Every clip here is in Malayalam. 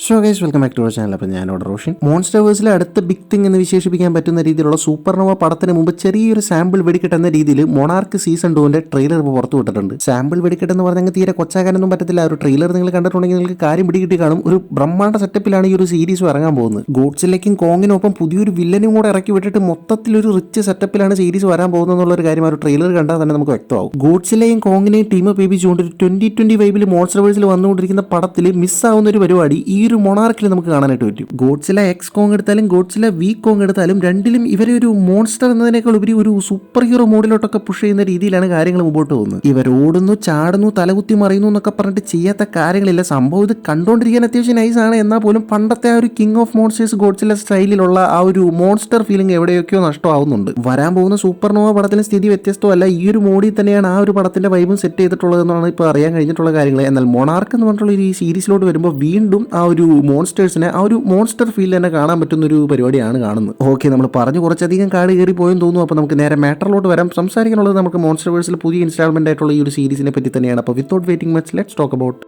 So guys welcome back to അവർ ചാനൽ. അപ്പോൾ ഞാനോട് റോഷൻ മോൺസ്റ്റർവേഴ്സിലെ അടുത്ത ബിഗ് തിങ് എന്ന് വിശേഷിപ്പിക്കാൻ പറ്റുന്ന രീതിയിലുള്ള സൂപ്പർനോവ പടത്തിന് മുമ്പ് ചെറിയൊരു സാമ്പിൾ വെടിക്കെട്ട് എന്ന രീതിയിൽ മൊണാർക്ക് സീസൺ 2 ട്രെയിലർ ഇപ്പോൾ പുറത്തു വിട്ടിട്ടുണ്ട്. സാമ്പിൾ വെടിക്കെട്ട് എന്ന് പറഞ്ഞാൽ തീരെ കൊച്ചാക്കാനൊന്നും പറ്റത്തില്ല. ഒരു ട്രെയിലർ നിങ്ങൾ കണ്ടിട്ടുണ്ടെങ്കിൽ നിങ്ങൾക്ക് കാര്യം പിടികിട്ടി കാണും. ഒരു ബ്രഹ്മാണ്ഡ സെറ്റപ്പിലാണ് ഈ ഒരു സീരീസ് ഇറങ്ങാൻ പോകുന്നത്. ഗോഡ്സിലേക്കും കോങ്ങിനൊപ്പം പുതിയൊരു വില്ലനും കൂടെ ഇറക്കി വിട്ടിട്ട് മൊത്തത്തിലൊരു റിച്ച് സെറ്റപ്പിലാണ് സീരീസ് വരാൻ പോകുന്നത് എന്നുള്ള ഒരു കാര്യം ആ ഒരു ട്രെയിലർ കണ്ടാൽ തന്നെ നമുക്ക് വ്യക്തമാവും. ഗോഡ്സിലെയും കോങ്ങിനെയും ടീം പേപ്പിച്ചുകൊണ്ട് ഒരു 2020 വൈബിൽ മോൺസ്റ്റർവേഴ്സിൽ വന്നുകൊണ്ടിരിക്കുന്ന പടത്തിൽ മിസ്സാവുന്ന ഒരു പരിപാടി ഈ ഒരു മൊണാർക്കിൽ നമുക്ക് കാണാനായിട്ട് പറ്റും. ഗോഡ്സില എക്സ് കോങ് എടുത്താലും ഗോഡ്സില വി കോങ് എടുത്താലും രണ്ടിലും ഇവരെ ഒരു മോൺസ്റ്റർ എന്നതിനേക്കാൾ ഉപരി ഒരു സൂപ്പർ ഹീറോ മോഡിലോട്ടൊക്കെ പുഷ് ചെയ്യുന്ന രീതിയിലാണ് കാര്യങ്ങൾ മുമ്പോട്ട് പോകുന്നത്. ഇവർ ഓടുന്നു, ചാടുന്നു, തലകുത്തി മറിയുന്നു എന്നൊക്കെ പറഞ്ഞിട്ട് ചെയ്യാത്ത കാര്യങ്ങളില്ല. സംഭവം ഇത് കണ്ടുകൊണ്ടിരിക്കാൻ അത്യാവശ്യം നൈസാണ്. എന്നാൽ പോലും പണ്ടത്തെ ആ ഒരു കിങ് ഓഫ് മോൺസ്റ്റേഴ്സ് ഗോഡ്സില സ്റ്റൈലിലുള്ള ആ ഒരു മോൺസ്റ്റർ ഫീലിംഗ് എവിടെയൊക്കെയോ നഷ്ടമാവുന്നുണ്ട്. വരാൻ പോകുന്ന സൂപ്പർനോവ പടത്തിലെ സ്ഥിതി വ്യത്യസ്തമല്ല. ഈ ഒരു മോഡിൽ തന്നെയാണ് ആ ഒരു പടത്തിന്റെ വൈബും സെറ്റ് ചെയ്തിട്ടുള്ളതെന്നാണ് ഇപ്പോൾ അറിയാൻ കഴിഞ്ഞിട്ടുള്ള കാര്യങ്ങൾ. എന്നാൽ മൊണാർക്ക് എന്ന് പറഞ്ഞിട്ടുള്ള ഈ സീരീസിലോട്ട് വരുമ്പോൾ വീണ്ടും ആ ഒരു മോൺസ്റ്റേഴ്സിനെ ആ ഒരു മോൺസ്റ്റർ ഫീൽ തന്നെ കാണാൻ പറ്റുന്ന ഒരു പരിപാടിയാണ് കാണുന്നത്. ഓക്കെ, നമ്മൾ പറഞ്ഞു കുറച്ചധികം കാട് കയറി പോയെന്ന് തോന്നുന്നു. അപ്പോൾ നമുക്ക് നേരെ മാറ്ററിലോട്ട് വരാം. സംസാരിക്കാനുള്ളത് നമുക്ക് മോൺസ്റ്റർവേഴ്സിൽ പുതിയ ഇൻസ്റ്റാൾമെന്റ് ആയിട്ടുള്ള ഈ ഒരു സീരീസിനെ പറ്റി തന്നെയാണ്. അപ്പോൾ without waiting much let's talk about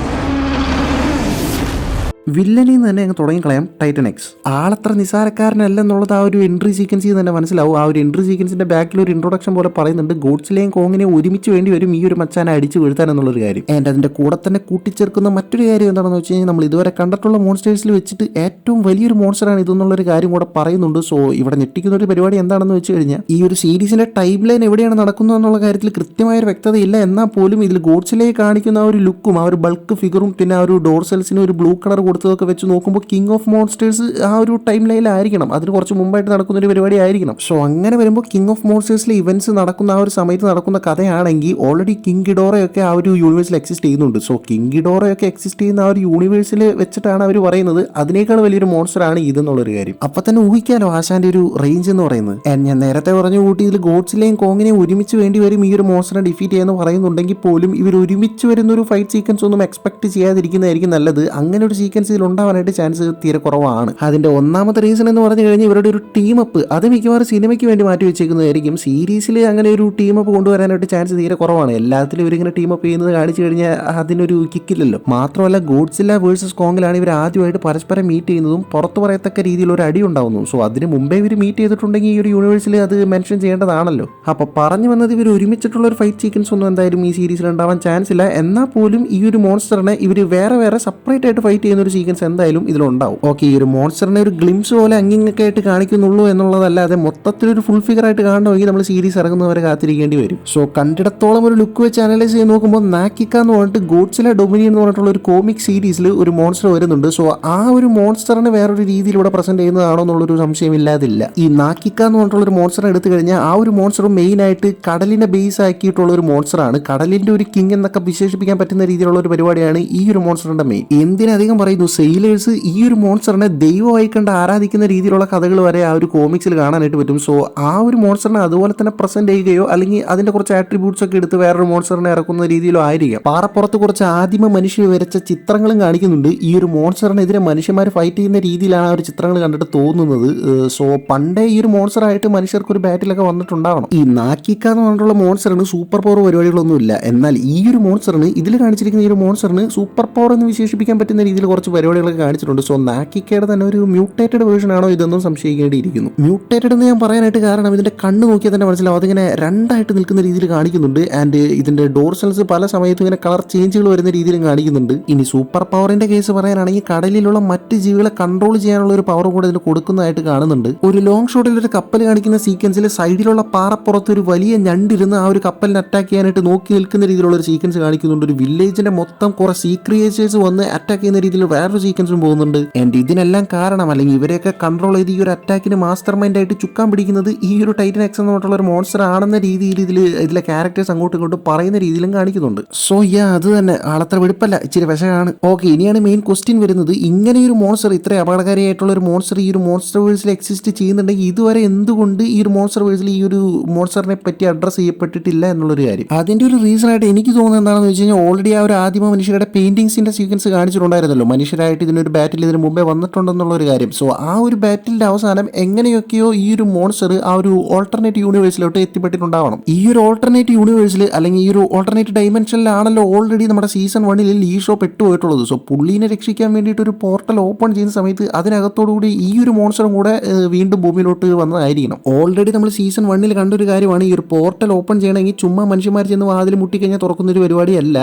വില്ലനിൽ നിന്ന് തന്നെ അങ്ങ് തുടങ്ങിക്കളയാം. ടൈറ്റൻ എക്സ് ആളത്ര നിസാരക്കാരനല്ലെന്നുള്ളത് ആ ഒരു എൻട്രി സീക്വൻസിൽ തന്നെ മനസ്സിലാവും. ആ ഒരു എൻട്രി സീക്വൻസിന്റെ ബാക്കിൽ ഒരു ഇൻട്രൊഡക്ഷൻ പോലെ പറയുന്നുണ്ട് ഗോഡ്സിലെയും കോങ്ങിനെയും ഒരുമിച്ച് വേണ്ടി വരും ഈ ഒരു മച്ചാനെ അടിച്ചു വീഴ്ത്താൻ എന്നുള്ളൊരു കാര്യം. ആൻഡ് അതിന്റെ കൂടെ തന്നെ കൂട്ടിച്ചേർക്കുന്ന മറ്റൊരു കാര്യം എന്താണെന്ന് വെച്ച് കഴിഞ്ഞാൽ നമ്മൾ ഇതുവരെ കണ്ടിട്ടുള്ള മോൺസ്റ്റേഴ്സിൽ വെച്ചിട്ട് ഏറ്റവും വലിയൊരു മോൺസ്റ്ററാണ് ഇതെന്നുള്ളൊരു കാര്യം കൂടെ പറയുന്നുണ്ട്. സോ ഇവിടെ ഞെട്ടിക്കുന്ന ഒരു പരിപാടി എന്താണെന്ന് വെച്ച് കഴിഞ്ഞാൽ ഈ ഒരു സീരീസിന്റെ ടൈം ലൈൻ എവിടെയാണ് നടക്കുന്നത് എന്നുള്ള കാര്യത്തിൽ കൃത്യമായ വ്യക്തതയില്ല. എന്നാൽ പോലും ഇതിൽ ഗോഡ്സിലെ കാണിക്കുന്ന ആ ഒരു ലുക്കും ആ ഒരു ബൾക്ക് ഫിഗറും പിന്നെ ആ ഒരു ഡോർസെൽസിന് ഒരു ബ്ലൂ കളർ കൊടുത്തതൊക്കെ വെച്ച് നോക്കുമ്പോൾ കിങ് ഓഫ് മോൺസ്റ്റേഴ്സ് ആ ഒരു ടൈം ലൈനിലായിരിക്കണം. അതിന് കുറച്ച് മുമ്പായിട്ട് നടക്കുന്ന ഒരു പരിപാടി ആയിരിക്കണം. സോ അങ്ങനെ വരുമ്പോൾ കിങ് ഓഫ് മോൺസ്റ്റേഴ്സിലെ ഇവന്റ്സ് നടക്കുന്ന ആ ഒരു സമയത്ത് നടക്കുന്ന കഥയാണെങ്കിൽ ഓൾറെഡി കിങ് ഗിഡോറയൊക്കെ ആ ഒരു യൂണിവേഴ്സിൽ എക്സിസ്റ്റ് ചെയ്യുന്നുണ്ട്. സോ കിങ് ഗിഡോറയൊക്കെ എക്സിസ്റ്റ് ചെയ്യുന്ന ആ ഒരു യൂണിവേഴ്സിൽ വെച്ചിട്ടാണ് അവർ പറയുന്നത് അതിനേക്കാൾ വലിയൊരു മോൺസ്റ്റർ ആണ് ഇതെന്നുള്ളൊരു കാര്യം. അപ്പൊ തന്നെ ഊഹിക്കാലോ ആശാന്റെ ഒരു റേഞ്ച് എന്ന് പറയുന്നത്. ഞാൻ നേരത്തെ പറഞ്ഞു കൂട്ടി ഇതിൽ ഗോഡ്സിലെയും കോങ്ങിനെയും ഒരുമിച്ച് വേണ്ടി വരും ഈ ഒരു മോൺസ്റ്ററിനെ ഡിഫീറ്റ് ചെയ്യാന്ന് പറയുന്നുണ്ടെങ്കിൽ പോലും ഇവർ ഒരുമിച്ച് വരുന്ന ഒരു ഫൈറ്റ് സീക്വൻസ് ഒന്നും എക്സ്പെക്ട് ചെയ്യാതിരിക്കുന്നതായിരിക്കും നല്ലത്. അങ്ങനെ ഒരു സീക്വൻസ് ഇതിൽ ഉണ്ടാവാനായിട്ട് ചാൻസ് തീരെ കുറവാണ്. അതിന്റെ ഒന്നാമത്തെ റീസൺ എന്ന് പറഞ്ഞു കഴിഞ്ഞാൽ ഇവരുടെ ഒരു ടീം അപ്പ് അത് മിക്കവാറും സിനിമയ്ക്ക് വേണ്ടി മാറ്റി വെച്ചേക്കുന്നതായിരിക്കും. സീരീസിൽ അങ്ങനെ ഒരു ടീം അപ്പ് കൊണ്ടുവരാനായിട്ട് ചാൻസ് തീരെ കുറവാണ്. എല്ലാത്തിലും ഇവരിങ്ങനെ ടീം അപ്പ് ചെയ്യുന്നത് കാണിച്ചു കഴിഞ്ഞാൽ അതിനൊരു കിക്കില്ലല്ലോ. മാത്രമല്ല ഗോഡ്സില്ല വേഴ്സസ് കോങ്ങിലാണ് ഇവർ ആദ്യമായിട്ട് പരസ്പരം മീറ്റ് ചെയ്യുന്നതും പുറത്തു പറയത്തക്ക രീതിയിൽ ഒരു അടി ഉണ്ടാവുന്നു. സോ അതിന് മുമ്പേ ഇവർ മീറ്റ് ചെയ്തിട്ടുണ്ടെങ്കിൽ ഈ ഒരു യൂണിവേഴ്സിൽ അത് മെൻഷൻ ചെയ്യേണ്ടതാണല്ലോ. അപ്പൊ പറഞ്ഞു വന്നത് ഇവർ ഒരുമിച്ചിട്ടുള്ള ഒരു ഫൈറ്റ് സീക്വൻസ് ഒന്നും എന്തായാലും ഈ സീരീസിൽ ഉണ്ടാവാൻ ചാൻസ് ഇല്ല. എന്നാൽ പോലും ഈ ഒരു മോൺസ്റ്ററിനെ ഇവർ വേറെ സെപ്പറേറ്റ് ആയിട്ട് ഫൈറ്റ് ചെയ്യുന്ന ഒരു സീക്വൻസ് എന്തായാലും ഇതിലുണ്ടാവും. ഓക്കെ, ഈ ഒരു മോൺസ്റ്ററിനെ ഒരു ഗ്ലിംസ് പോലെ അങ്ങിങ്ങൊക്കെ ആയിട്ട് കാണിക്കുന്നുള്ളൂ എന്നുള്ളതല്ലാതെ മൊത്തത്തിലൊരു ഫുൾ ഫിഗർ ആയിട്ട് കാണണമെങ്കിൽ നമ്മൾ സീരീസ് ഇറങ്ങുന്നവരെ കാത്തിരിക്കേണ്ടി വരും. സോ കണ്ടിടത്തോളം ഒരു ലുക്ക് വെച്ച് അനലൈസ് ചെയ്ത് നോക്കുമ്പോൾ നാക്കിക്ക എന്ന് പറഞ്ഞിട്ട് ഗോഡ്സില ഡൊമിനിയൻ എന്ന് പറഞ്ഞിട്ടുള്ള ഒരു കോമിക് സീരീസിൽ ഒരു മോൺസ്റ്റർ വരുന്നുണ്ട്. സോ ആ ഒരു മോൺസ്റ്ററിനെ വേറൊരു രീതിയിൽ ഇവിടെ പ്രസന്റ് ചെയ്യുന്നതാണോ എന്നുള്ളൊരു സംശയം ഇല്ലാതില്ല. ഈ നാക്കിക്ക എന്ന് പറഞ്ഞിട്ടുള്ള ഒരു മോൺസ്റ്റർ എടുത്തു കഴിഞ്ഞാൽ ആ ഒരു മോൺസ്റ്റർ മെയിൻ ആയിട്ട് കടലിനെ ബേസ് ആക്കിയിട്ടുള്ള ഒരു മോൺസ്റ്ററാണ്. കടലിന്റെ ഒരു കിങ് എന്നൊക്കെ വിശേഷിപ്പിക്കാൻ പറ്റുന്ന രീതിയിലുള്ള ഒരു പരിപാടിയാണ് ഈ ഒരു മോൺസ്റ്ററിന്റെ മെയിൻ. എന്തിനധികം പറയുന്നു സെയിലേഴ്സ് ഈ ഒരു മോൺസ്റ്ററിനെ ദൈവമായി കണ്ട് ആരാധിക്കുന്ന രീതിയിലുള്ള കഥകൾ വരെ ആ ഒരു കോമിക്സിൽ കാണാനായിട്ട് പറ്റും. സോ ആ ഒരു മോൺസ്റ്ററിനെ അതുപോലെ തന്നെ പ്രസന്റ് ചെയ്യുകയോ അല്ലെങ്കിൽ അതിന്റെ കുറച്ച് ആട്രിബ്യൂട്ട്സ് ഒക്കെ എടുത്ത് വേറൊരു മോൺസ്റ്ററിനെ ഇറക്കുന്ന രീതിയിലോ ആയിരിക്കാം. പാറപ്പുറത്ത് കുറച്ച് ആദിമ മനുഷ്യർ വരച്ച ചിത്രങ്ങളും കാണിക്കുന്നുണ്ട്. ഈ ഒരു മോൺസ്റ്ററിനെതിരെ മനുഷ്യന്മാർ ഫൈറ്റ് ചെയ്യുന്ന രീതിയിലാണ് ആ ഒരു ചിത്രങ്ങൾ കണ്ടിട്ട് തോന്നുന്നത്. സോ പണ്ടേ ഈ ഒരു മോൺസ്റ്റർ ആയിട്ട് മനുഷ്യർക്ക് ഒരു ബാറ്റിലൊക്കെ വന്നിട്ടുണ്ടാവണം. ഈ നാക്കിക്ക എന്ന് പറഞ്ഞിട്ടുള്ള മോൺസ്റ്ററിന് സൂപ്പർ പവർ പരിപാടികളൊന്നുമില്ല. എന്നാൽ ഈ ഒരു മോൺസ്റ്ററിന് ഇതിൽ കാണിച്ചിരിക്കുന്ന ഈ ഒരു മോൺസ്റ്ററിന് സൂപ്പർ പവർ എന്ന് വിശേഷിപ്പിക്കാൻ പറ്റുന്ന രീതിയിൽ കുറച്ച് പരിപാടികളൊക്കെ കാണിച്ചിട്ടുണ്ട്. സോ നാക്കിക്കയുടെ തന്നെ ഒരു മ്യൂട്ടേറ്റഡ് വേർഷൻ ആണോ ഇതൊന്നും സംശയിക്കേണ്ടിയിരിക്കുന്നു. മ്യൂട്ടേറ്റഡ് എന്ന് ഞാൻ പറയാനായിട്ട് കാരണം ഇതിന്റെ കണ്ണ് നോക്കിയാൽ തന്നെ മനസ്സിലാവും അതിങ്ങനെ രണ്ടായിട്ട് നിൽക്കുന്ന രീതിയിൽ കാണിക്കുന്നുണ്ട്. ആൻഡ് ഇതിന്റെ ഡോർസൽസ് പല സമയത്തും ഇങ്ങനെ കളർ ചേഞ്ചുകൾ വരുന്ന രീതിയിലും കാണിക്കുന്നുണ്ട്. ഇനി സൂപ്പർ പവറിന്റെ കേസ് പറയാനാണെങ്കിൽ കടലിലുള്ള മറ്റ് ജീവികളെ കൺട്രോൾ ചെയ്യാനുള്ള ഒരു പവർ കൂടെ ഇതിന് കൊടുക്കുന്നതായിട്ട് കാണുന്നുണ്ട്. ഒരു ലോങ് ഷോട്ടിൽ ഒരു കപ്പൽ കാണിക്കുന്ന സീക്വൻസിൽ സൈഡിലുള്ള പാറപ്പുറത്ത് ഒരു വലിയ ഞണ്ടിരുന്ന് ആ ഒരു കപ്പലിനെ അറ്റാക്ക് ചെയ്യാനായിട്ട് നോക്കി നിൽക്കുന്ന രീതിയിലുള്ള ഒരു സീക്വൻസ് കാണിക്കുന്നുണ്ട്. ഒരു വില്ലേജിന്റെ മൊത്തം കുറെ സീ ക്രിയേച്ചേഴ്സ് വന്ന് അറ്റാക്ക് ചെയ്യുന്ന രീതിയിൽ വേറൊരു സീക്വൻസും പോകുന്നുണ്ട്. ആൻഡ് ഇതിനെല്ലാം കാരണം അല്ലെങ്കിൽ ഇവരെയൊക്കെ കൺട്രോൾ ചെയ്ത് ഈ ഒരു അറ്റാക്കിന് മാസ്റ്റർ മൈൻഡ് ആയിട്ട് ചുക്കാൻ പിടിക്കുന്നത് ഈ ഒരു ടൈറ്റൻ എക്സ് എന്ന് പറഞ്ഞിട്ടുള്ള ഒരു മോൺസ്റ്റർ ആണെന്ന രീതിയിൽ ഇതിലെ ക്യാരക്ടേഴ്സ് അങ്ങോട്ടും ഇങ്ങോട്ടും പറയുന്ന രീതിയിലും കാണിക്കുന്നുണ്ട്. സോ അത് തന്നെ ആളത്ര വെടുപ്പല്ല, ഇച്ചിരി വിഷമാണ്. ഓക്കെ, ഇനിയാണ് മെയിൻ ക്വസ്റ്റ്യൻ വരുന്നത്. ഇങ്ങനെ ഒരു മോൺസ്റ്റർ ഇത്ര അപകടകാരിയായിട്ടുള്ള ഒരു മോൺസ്റ്റർ ഈ ഒരു മോൺസ്റ്റർ വേഴ്സിൽ എക്സിസ്റ്റ് ചെയ്യുന്നുണ്ടെങ്കിൽ ഇതുവരെ എന്തുകൊണ്ട് ഈ ഒരു മോൺസ്റ്റർ വേഴ്സിൽ ഈ ഒരു മോൺസ്റ്ററിനെ പറ്റി അഡ്രസ് ചെയ്യപ്പെട്ടിട്ടില്ല എന്നുള്ളൊരു കാര്യം. അതിന്റെ ഒരു റീസൺ ആയിട്ട് എനിക്ക് തോന്നുന്നത് എന്താണെന്ന് വെച്ച് കഴിഞ്ഞാൽ ഓൾറെഡി ആ ഒരു ആദിമ മനുഷ്യരുടെ പെയിന്റിങ്സിന്റെ സീക്വൻസ് കാണിച്ചിട്ടുണ്ടായിരുന്നല്ലോ. മനുഷ്യർ മനുഷ്യരായിട്ട് ഇതിനൊരു ബാറ്റിൽ ഇതിന് മുമ്പേ വന്നിട്ടുണ്ടെന്നുള്ള ഒരു കാര്യം. സോ ആ ഒരു ബാറ്റിലിന്റെ അവസാനം എങ്ങനെയൊക്കെയോ ഈ ഒരു മോൺസ്റ്റർ ആ ഒരു ഓൾട്ടർനേറ്റ് യൂണിവേഴ്സിലോട്ട് എത്തിപ്പെട്ടിട്ടുണ്ടാവണം. ഈ ഒരു ഓൾട്ടർനേറ്റ് യൂണിവേഴ്സിൽ അല്ലെങ്കിൽ ഈ ഒരു ഓൾട്ടർനേറ്റ് ഡൈമെൻഷനിലാണല്ലോ ഓൾറെഡി നമ്മുടെ സീസൺ 1 ലീഷോ പെട്ടുപോയിട്ടുള്ളത്. സോ പുള്ളീനെ രക്ഷിക്കാൻ വേണ്ടിയിട്ട് ഒരു പോർട്ടൽ ഓപ്പൺ ചെയ്യുന്ന സമയത്ത് അതിനകത്തോടുകൂടി ഈ ഒരു മോൺസ്റ്ററും കൂടെ വീണ്ടും ഭൂമിയിലോട്ട് വന്നതായിരിക്കണം. ഓൾറെഡി നമ്മൾ സീസൺ 1 കണ്ടൊരു കാര്യമാണ്, ഈ ഒരു പോർട്ടൽ ഓപ്പൺ ചെയ്യണമെങ്കിൽ ചുമ്മാ മനുഷ്യന്മാർ ചെന്ന് വാതിൽ മുട്ടിക്കഴിഞ്ഞാൽ തുറക്കുന്നൊരു പരിപാടിയല്ല.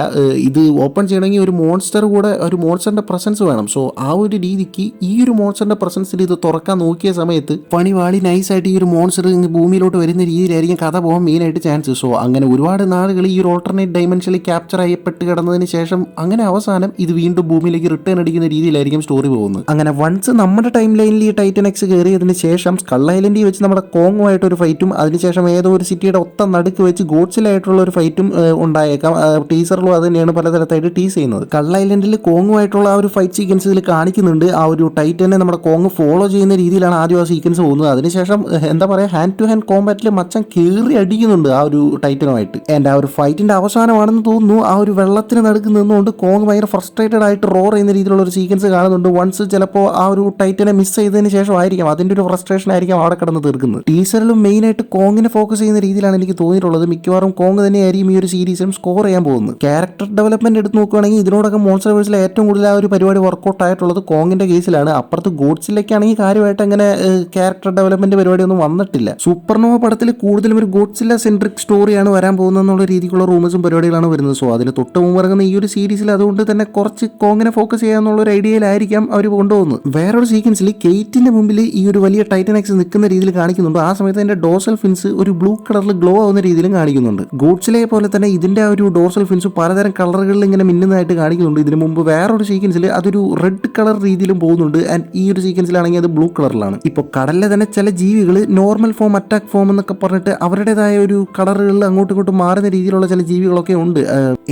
ഇത് ഓപ്പൺ ചെയ്യണമെങ്കിൽ ഒരു മോൺസ്റ്റർ കൂടെ, ഒരു മോൺസ്റ്ററിന്റെ പ്രസൻസ് വേണം. സോ ആ ഒരു രീതിക്ക് ഈ ഒരു മോൺസ്റ്ററിന്റെ പ്രസൻസിൽ ഇത് തുറക്കാൻ നോക്കിയ സമയത്ത് പണിവാളി നൈസായിട്ട് ഈ ഒരു മോൺസ്റ്റർ ഭൂമിയിലോട്ട് വരുന്ന രീതിയിലായിരിക്കും കഥ പോകാൻ മെയിനായിട്ട് ചാൻസ്. സോ അങ്ങനെ ഒരുപാട് നാളുകൾ ഈ ഒരു ഓൾട്ടർനേറ്റ് ഡൈമെൻഷനിൽ ക്യാപ്ചർ ചെയ്യപ്പെട്ട് കിടന്നതിന് ശേഷം അങ്ങനെ അവസാനം ഇത് വീണ്ടും ഭൂമിയിലേക്ക് റിട്ടേൺ അടിക്കുന്ന രീതിയിലായിരിക്കും സ്റ്റോറി പോകുന്നത്. അങ്ങനെ വൺസ് നമ്മുടെ ടൈം ലൈനിൽ ഈ ടൈറ്റൻ എക്സ് കയറിയതിന് ശേഷം സ്കൾ ഐലൻഡിൽ വെച്ച് നമ്മുടെ കോങ്ങുമായിട്ടൊരു ഫൈറ്റും അതിനുശേഷം ഏതോ ഒരു സിറ്റിയുടെ ഒത്ത നടുക്ക് വെച്ച് ഗോഡ്സിലായിട്ടുള്ള ഒരു ഫൈറ്റും ഉണ്ടായേക്കാം. ടീസറിലും അത് തന്നെയാണ് പലതരത്തായിട്ട് ടീസ് ചെയ്യുന്നത്. സ്കൾ ഐലൻഡിൽ കോങ്ങുമായിട്ടുള്ള ആ ഒരു ഫൈറ്റ് സീക്വൻസ് ഇതിൽ കാണിക്കുന്നുണ്ട്. ആ ഒരു ടൈറ്റനെ നമ്മുടെ കോങ് ഫോളോ ചെയ്യുന്ന രീതിയിലാണ് ആദ്യം ആ സീക്വൻസ് പോകുന്നത്. അതിനുശേഷം എന്താ പറയുക, ഹാൻഡ് ടു ഹാൻഡ് കോമ്പാറ്റിൽ മച്ചൻ കീറി അടിക്കുന്നുണ്ട് ആ ഒരു ടൈറ്റനുമായിട്ട്. ആൻഡ് ആ ഒരു ഫൈറ്റിന്റെ അവസാനമാണെന്ന് തോന്നുന്നു ആ ഒരു വെള്ളത്തിന് നടുക്ക് നിന്നുകൊണ്ട് കോങ് ഭയങ്കര ഫ്രസ്ട്രേറ്റഡ് ആയിട്ട് റോർ ചെയ്യുന്ന രീതിയിലുള്ള ഒരു സീക്വൻസ് കാണുന്നുണ്ട്. വൺസ് ചിലപ്പോൾ ആ ഒരു ടൈറ്റനെ മിസ് ചെയ്തതിന് ശേഷം ആയിരിക്കാം അതിന്റെ ഒരു ഫ്രസ്ട്രേഷൻ ആയിരിക്കും അവിടെ കിടന്ന് തീർക്കുന്നത്. ടീസറിലും മെയിൻ ആയിട്ട് കോങ്ങിനെ ഫോക്കസ് ചെയ്യുന്ന രീതിയിലാണ് എനിക്ക് തോന്നിയിട്ടുള്ളത്. മിക്കവാറും കോങ് തന്നെയായിരിക്കും ഈ ഒരു സീരീസിലും സ്കോർ ചെയ്യാൻ പോകുന്നത്. ക്യാരക്ടർ ഡെവലപ്മെന്റ് എടുത്ത് നോക്കുകയാണെങ്കിൽ ഇതിനോടൊക്കെ മോൺസ്റ്റർവേഴ്സിലെ ഏറ്റവും കൂടുതൽ ആ ഒരു പരിപാടി വർക്കൗട്ട് ആയിട്ടുള്ളത് കോങ്ങിന്റെ കേസിലാണ്. അപ്പുറത്ത് ഗോഡ്സിലേക്കാണെങ്കിൽ കാര്യമായിട്ട് അങ്ങനെ ക്യാരക്ടർ ഡെവലപ്മെന്റ് പരിപാടി ഒന്നും വന്നിട്ടില്ല. സൂപ്പർനോവ പടത്തിൽ കൂടുതലും ഒരു ഗോഡ്സില്ല സെൻട്രിക് സ്റ്റോറിയാണ് വരാൻ പോകുന്നത് എന്നുള്ള രീതിക്കുള്ള റൂമേഴ്സും പരിപാടികളാണ് വരുന്നത്. സോ അതിന് തൊട്ട് മുമ്പ് ഇറങ്ങുന്ന ഈ ഒരു സീരീസിൽ അതുകൊണ്ട് തന്നെ കുറച്ച് കോങ്ങിനെ ഫോക്കസ് ചെയ്യാന്നുള്ള ഒരു ഐഡിയയിലായിരിക്കാം അവർ കൊണ്ടുപോകുന്നത്. വേറൊരു സീക്വൻസിൽ കെയ്റ്റിന്റെ മുമ്പിൽ ഈ ഒരു വലിയ ടൈറ്റൻ എക്സ് നിൽക്കുന്ന രീതിയിൽ കാണിക്കുന്നുണ്ട്. ആ സമയത്ത് അതിന്റെ ഡോർസൽ ഫിൻസ് ഒരു ബ്ലൂ കളറിൽ ഗ്ലോ ആവുന്ന രീതിയിലും കാണിക്കുന്നുണ്ട്. ഗോഡ്സിലെ പോലെ തന്നെ ഇതിന്റെ ആ ഒരു ഡോർസൽ ഫിൻസ് പലതരം കളറുകളിൽ ഇങ്ങനെ മിന്നുന്നതായിട്ട് കാണിക്കുന്നുണ്ട്. ഇതിനു മുമ്പ് വേറൊരു സീക്വൻസിൽ അതൊരു റെഡ് കളർ രീതിയിലും പോകുന്നുണ്ട്. ആൻഡ് ഈ ഒരു സീക്വൻസിലാണെങ്കിൽ അത് ബ്ലൂ കളറിലാണ്. ഇപ്പോൾ കടലിലെ തന്നെ ചില ജീവികൾ നോർമൽ ഫോം, അറ്റാക്ക് ഫോം എന്നൊക്കെ പറഞ്ഞിട്ട് അവരുടേതായ ഒരു കളറുകളിൽ അങ്ങോട്ടും ഇങ്ങോട്ടും മാറുന്ന രീതിയിലുള്ള ചില ജീവികളൊക്കെ ഉണ്ട്.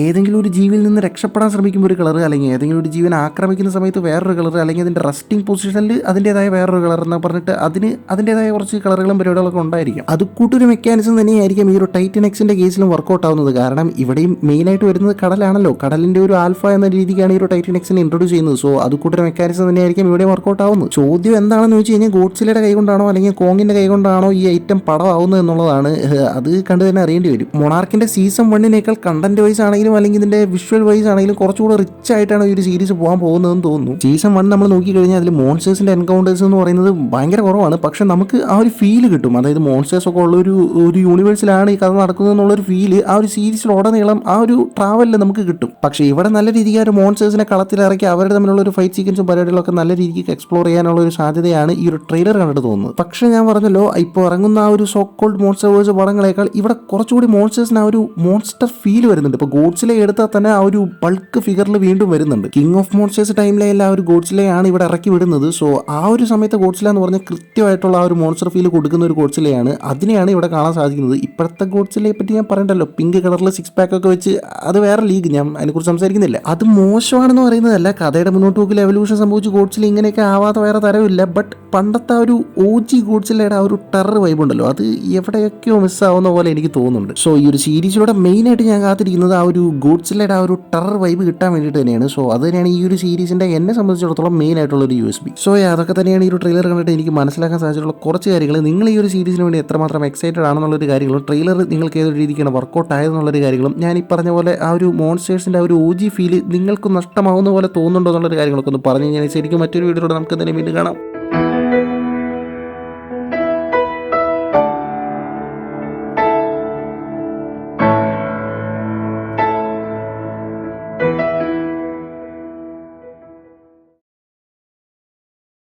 ഏതെങ്കിലും ഒരു ജീവിയിൽ നിന്ന് രക്ഷപ്പെടാൻ ശ്രമിക്കുമ്പോൾ ഒരു കളർ, അല്ലെങ്കിൽ ഏതെങ്കിലും ഒരു ജീവനെ ആക്രമിക്കുന്ന സമയത്ത് വേറൊരു കളർ, അല്ലെങ്കിൽ അതിന്റെ റെസ്റ്റിംഗ് പൊസിഷനിൽ അതിൻ്റെതായ വേറൊരു കളർ എന്ന് പറഞ്ഞിട്ട് അതിന് അതിൻ്റെതായ കുറച്ച് കളറുകളും പരിപാടികളൊക്കെ ഉണ്ടായിരിക്കും. അത് കൂട്ടൊരു മെക്കാനിസം തന്നെയായിരിക്കും ഈ ഒരു ടൈറ്റൻ എക്സിന്റെ കേസിലും വർക്കൗട്ട് ആവുന്നത്. കാരണം ഇവിടെയും മെയിനായിട്ട് വരുന്നത് കടലാണല്ലോ. കടലിന്റെ ഒരു ആൽഫ എന്ന രീതിക്കാണ് ഈ ഒരു ടൈറ്റൻ എക്സിനെ ഇൻട്രൊഡ്യൂസ് ചെയ്യുന്നത്. സോ അത് കൂട്ടൊരു മെക്കാനിസം തന്നെയായിരിക്കും ഇവിടെ വർക്കൗട്ട് ആവുന്നത്. ചോദ്യം എന്താണെന്ന് വെച്ച് കഴിഞ്ഞാൽ ഗോഡ്സിലയുടെ കൈ കൊണ്ടാണോ അല്ലെങ്കിൽ കോങ്ങിന്റെ കൈ കൊണ്ടാണോ ഈ ഐറ്റം പടമാവുന്നത് എന്നുള്ളതാണ്. അത് കണ്ടു തന്നെ അറിയേണ്ടി വരും. മൊണാർക്കിന്റെ സീസൺ 1 കണ്ടന്റ് വൈസ് ആണെങ്കിലും അല്ലെങ്കിൽ ഇതിന്റെ വിഷ്വൽ വൈസ് ആണെങ്കിലും കുറച്ചുകൂടെ റിച്ച് ആയിട്ടാണ് ഈ ഒരു സീരീസ് പോകാൻ പോകുന്നതെന്ന് തോന്നുന്നു. സീസൺ 1 നമ്മൾ നോക്കിക്കഴിഞ്ഞാൽ അതിൽ മോൺസ്റ്റേഴ്സിന്റെ എൻകൗണ്ടേഴ്സ് എന്ന് പറയുന്നത് ഭയങ്കര കുറവാണ്. പക്ഷെ നമുക്ക് ആ ഒരു ഫീല് കിട്ടും. അതായത് മോൺസ്റ്റേഴ്സ് ഒക്കെ ഉള്ള ഒരു യൂണിവേഴ്സിലാണ് ഈ കഥ നടക്കുന്നത് എന്നുള്ളൊരു ഫീല് ആ ഒരു സീരീസിൽ ഉടനീളം ആ ഒരു ട്രാവലിൽ നമുക്ക് കിട്ടും. പക്ഷേ ഇവിടെ നല്ല രീതിക്ക് ആ ഒരു മോൺസ്റ്റേഴ്സിനെ കളത്തിലിറക്കി അവരുടെ തമ്മിലുള്ള ഒരു ഫൈറ്റ് സീക്വൻസും പരിപാടികളൊക്കെ നല്ല രീതിക്ക് എക്സ്പ്ലോർ ചെയ്യാനുള്ള ഒരു സാധ്യതയാണ് ഈ ഒരു ട്രെയിലർ കണ്ടിട്ട് തോന്നുന്നത്. പക്ഷേ ഞാൻ പറഞ്ഞല്ലോ, ഇപ്പോൾ ഇറങ്ങുന്ന ആ ഒരു സോ കോൾഡ് മോൺസ്റ്റേഴ്സ് പടങ്ങളേക്കാൾ ഇവിടെ കുറച്ചുകൂടി മോൺസ്റ്റേഴ്സിന് ആ ഒരു മോൺസ്റ്റർ ഫീൽ വരുന്നുണ്ട്. ഇപ്പോൾ ഗോഡ്സിലെ എടുത്താൽ തന്നെ ആ ഒരു ബൾക്ക് ഫിഗറിൽ വീണ്ടും വരുന്നുണ്ട്. കിങ് ഓഫ് മോൺസ്റ്റേഴ്സ് ടൈമിലെല്ലാം ആ ഒരു ഗോഡ്സിലെയാണ് ഇവിടെ ഇറക്കി വിടുന്നത്. സോ ആ ഒരു സമയത്ത് ഗോഡ്സില എന്ന് പറഞ്ഞാൽ കൃത്യമായിട്ടുള്ള ആ ഒരു മോൺസ്റ്റർ ഫീൽ കൊടുക്കുന്ന ഒരു ഗോഡ്സിലെയാണ്. അതിനെയാണ് ഇവിടെ കാണാൻ സാധിക്കുന്നത്. ഇപ്പോഴത്തെ ഗോഡ്സിലയെ പറ്റി ഞാൻ പറയണ്ടല്ലോ, പിങ്ക് കളറിൽ 6 പാക്ക് ഒക്കെ വെച്ച് അത് വേറെ ലീഗ്, ഞാൻ അതിനെക്കുറിച്ച് സംസാരിക്കുന്നില്ല. അത് മോശമാണെന്ന് പറയുന്നതല്ല, കഥയുടെ മുന്നോട്ട് പോക്കിൽ എവല്യൂഷൻ സംഭവിച്ച് ഗോഡ്സില ഇങ്ങനെയൊക്കെ ആവാത്ത വേറെ തരവില്ല. ബട്ട് പണ്ടത്തെ ആ ഒരു OG ഗോഡ്സിലയുടെ ആ ഒരു ടെറർ വൈബ് ഉണ്ടല്ലോ, അത് എവിടെയൊക്കെയോ മിസ്സാവുന്ന പോലെ എനിക്ക് തോന്നുന്നുണ്ട്. സോ ഈ ഒരു സീരീസിലൂടെ മെയിനായിട്ട് ഞാൻ കാത്തിരിക്കുന്നത് ആ ഒരു ഗോഡ്സിലയുടെ ആ ഒരു ടെറർ വൈബ് കിട്ടാൻ വേണ്ടിയിട്ട് തന്നെയാണ്. സോ അത് തന്നെയാണ് ഈ ഒരു സീരീസിന്റെ എന്നെ സംബന്ധിച്ചിടത്തോളം മെയിൻ ആയിട്ടുള്ള ഒരു USB. സോ അതൊക്കെ തന്നെയാണ് ഈ ഒരു ട്രെയിലർ കണ്ടിട്ട് എനിക്ക് മനസ്സിലാക്കാൻ സാധിച്ചിട്ടുള്ള കുറച്ച് കാര്യങ്ങൾ. നിങ്ങൾ ഈ ഒരു സീരീസിന് വേണ്ടി എത്രമാത്രം എക്സൈറ്റഡ് ആണെന്നുള്ളൊരു കാര്യങ്ങളും ട്രെയിലർ നിങ്ങൾക്ക് ഏതൊരു രീതിക്കാണ് വർക്കൗട്ട് ആയതെന്നുള്ളൊരു കാര്യങ്ങളും ഞാൻ ഈ പറഞ്ഞ പോലെ ആ ഒരു മോൺസ്റ്റേഴ്സിന്റെ ആ ഒരു OG ഫീൽ നിങ്ങൾക്ക് നഷ്ടമാവുന്ന പോലെ തോന്നുന്നുണ്ടോ എന്നുള്ളൊരു കാര്യങ്ങളൊക്കെ ഒന്ന് പറഞ്ഞു കഴിഞ്ഞാൽ ശരിക്കും മറ്റൊരു വീഡിയോയിലൂടെ നമുക്ക് തന്നെ വീണ്ടും കാണാം.